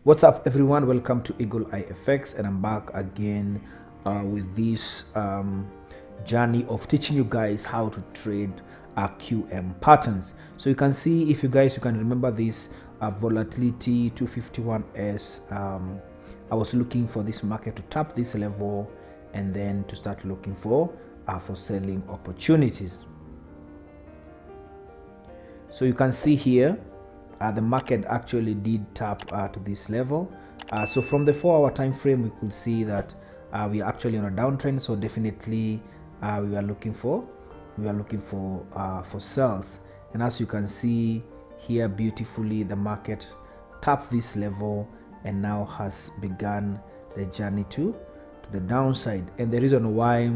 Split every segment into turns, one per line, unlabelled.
What's up, everyone? Welcome to EagleEyeFX, and I'm back again with this journey of teaching you guys how to trade QM patterns. So you can see, if you can remember this volatility 251s. I was looking for this market to tap this level and then to start looking for selling opportunities. So you can see here the market actually did tap to this level. So from the 4-hour time frame, we could see that we are actually on a downtrend. So definitely we are looking for sales. And as you can see here beautifully, the market tapped this level and now has begun the journey to the downside. And the reason why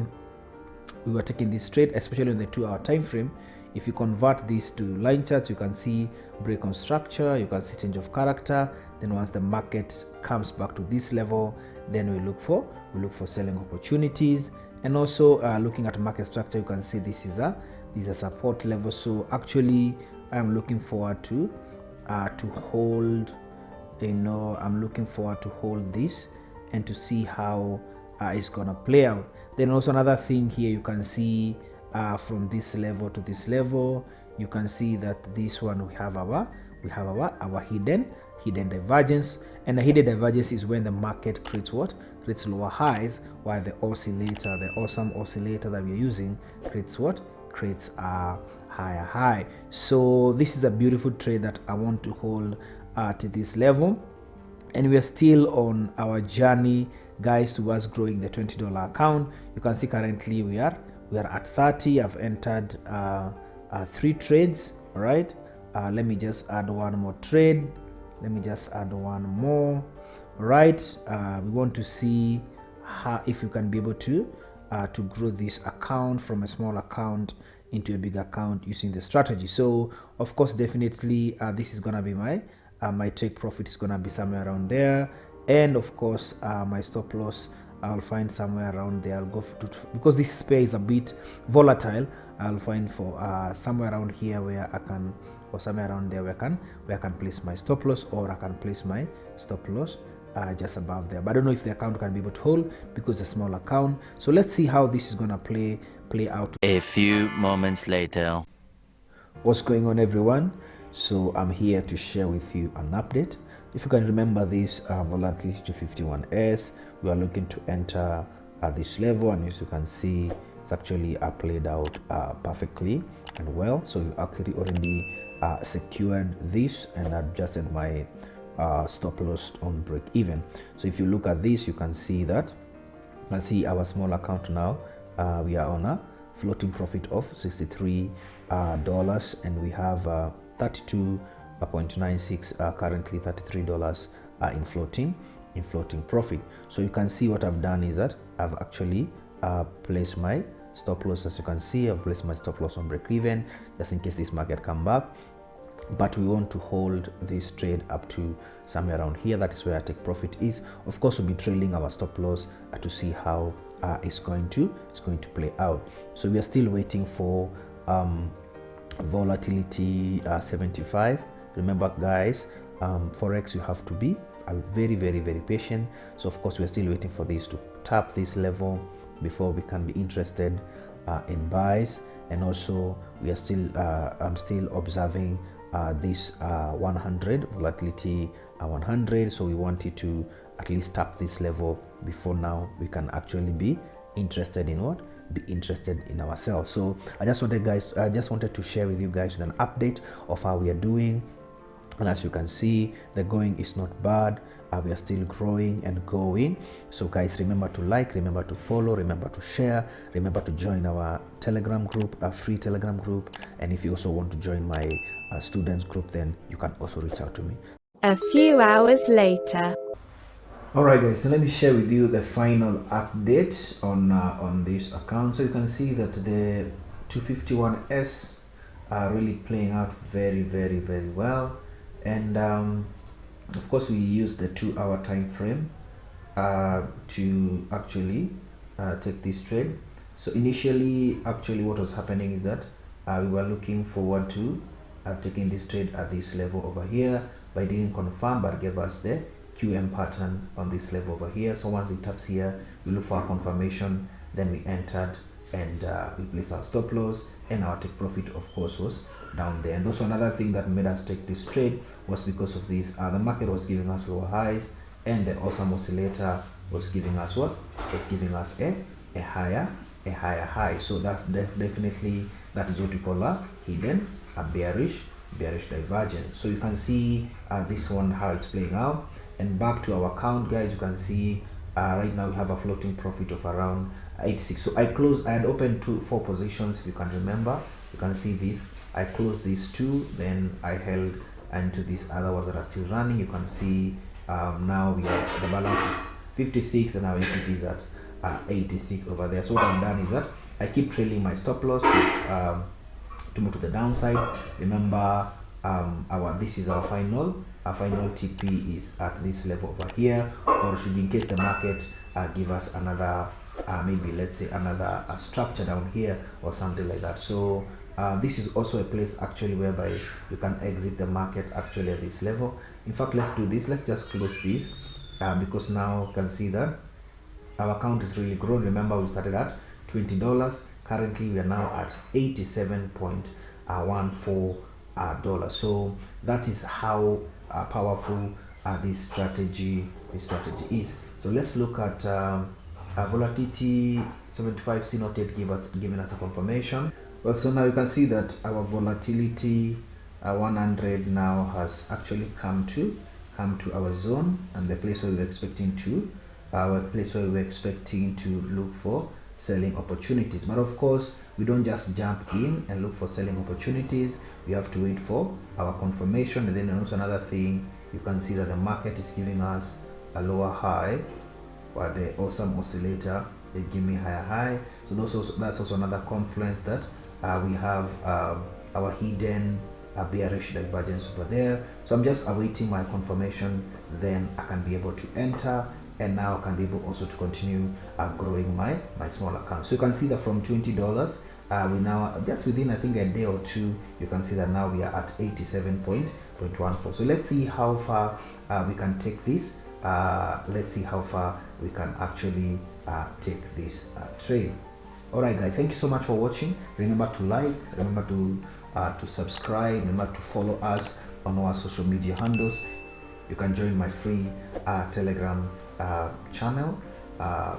we were taking this trade, especially on the 2-hour time frame, if you convert this to line charts, you can see break on structure, you can see change of character. Then once the market comes back to this level, then we look for selling opportunities. And also looking at market structure, you can see this is a support level. So actually I'm looking forward to hold, I'm looking forward to hold this and to see how it's gonna play out. Then also another thing here, you can see from this level to this level, you can see that this one we have our hidden divergence. And the hidden divergence is when the market creates lower highs, while the awesome oscillator that we are using creates a higher high. So this is a beautiful trade that I want to hold to this level, and we are still on our journey, guys, towards growing the $20 account. You can see currently we are at 30. I've entered 3 trades. All right, let me just add one more trade. Let me just add one more. All right, we want to see if you can be able to grow this account from a small account into a big account using the strategy. So of course, definitely this is gonna be my take profit is gonna be somewhere around there, and of course my stop loss I'll find somewhere around there. I'll go because this pair is a bit volatile. I'll find for somewhere around here where I can, or somewhere around there where I can place my stop loss, or I can place my stop loss just above there. But I don't know if the account can be able to hold because it's a small account. So let's see how this is gonna play out.
A few moments later.
What's going on, everyone? So I'm here to share with you an update. If you can remember this volatility 251s, we are looking to enter at this level, and as you can see, it's actually played out perfectly and well. So we actually already secured this and adjusted my stop loss on break even. So if you look at this, you can see that our small account now, we are on a floating profit of $63 and we have 32.96 currently $33 in floating profit. So you can see what I've done is that I've actually placed my stop loss. As you can see, I've placed my stop loss on break even just in case this market come back, but we want to hold this trade up to somewhere around here. That is where our take profit is. Of course, we'll be trailing our stop loss to see how it's going to play out. So we are still waiting for volatility 75. Remember, guys, Forex, you have to be very, very, very patient. So of course, we're still waiting for this to tap this level before we can be interested in buys. And also we are still I'm still observing this 100 volatility 100. So we wanted to at least tap this level before now we can actually be interested in ourselves. So I just wanted to share with you guys an update of how we are doing. And as you can see, the going is not bad. We are still growing and going. So guys, remember to like, remember to follow, remember to share, remember to join our Telegram group, a free Telegram group. And if you also want to join my students group, then you can also reach out to me.
A few hours later.
All right, guys, so let me share with you the final update on this account. So you can see that the 251s are really playing out very, very, very well. And of course, we use the 2-hour time frame to actually take this trade. So initially, actually what was happening is that we were looking forward to taking this trade at this level over here, but it didn't confirm, but gave us the QM pattern on this level over here. So once it taps here, we look for a confirmation, then we entered, and we place our stop loss, and our take profit of course was down there. And also another thing that made us take this trade was because of this, the market was giving us lower highs, and the awesome oscillator was giving us what? Was giving us a higher high. So that definitely, that is what we call a hidden, a bearish divergence. So you can see this one, how it's playing out. And back to our account, guys, you can see right now we have a floating profit of around 86. So I had opened 4 positions, if you can remember. You can see this, I closed these 2, then I held into these other ones that are still running. You can see now we have the balance is 56 and our equity is at 86 over there. So what I've done is that I keep trailing my stop loss to move to the downside. Remember, this is our final TP is at this level over here, or should, in case the market give us another maybe let's say another structure down here or something like that. So this is also a place actually whereby you can exit the market actually at this level. In fact, let's do this, let's just close this because now you can see that our account is really grown. Remember, we started at $20. Currently we are now at $87.14. So that is how powerful this strategy is. So let's look at volatility 75 C not yet giving us a confirmation. Well, so now you can see that our volatility 100 now has actually come to our zone, and the place where we're expecting to look for selling opportunities. But of course, we don't just jump in and look for selling opportunities. We have to wait for our confirmation. And then also another thing, you can see that the market is giving us a lower high, while the awesome oscillator they give me higher high. So that's also another confluence that we have our hidden bearish divergence over there. So I'm just awaiting my confirmation, then I can be able to enter, and now I can be able also to continue growing my small account. So you can see that from $20 we now, just within I think a day or two, you can see that now we are at 87.14. So let's see how far we can take this. Let's see how far we can actually take this trade. Alright guys, thank you so much for watching. Remember to like, remember to subscribe, remember to follow us on our social media handles. You can join my free Telegram channel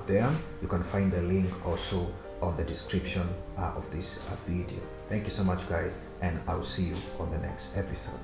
there. You can find the link also on the description of this video. Thank you so much guys, and I'll see you on the next episode.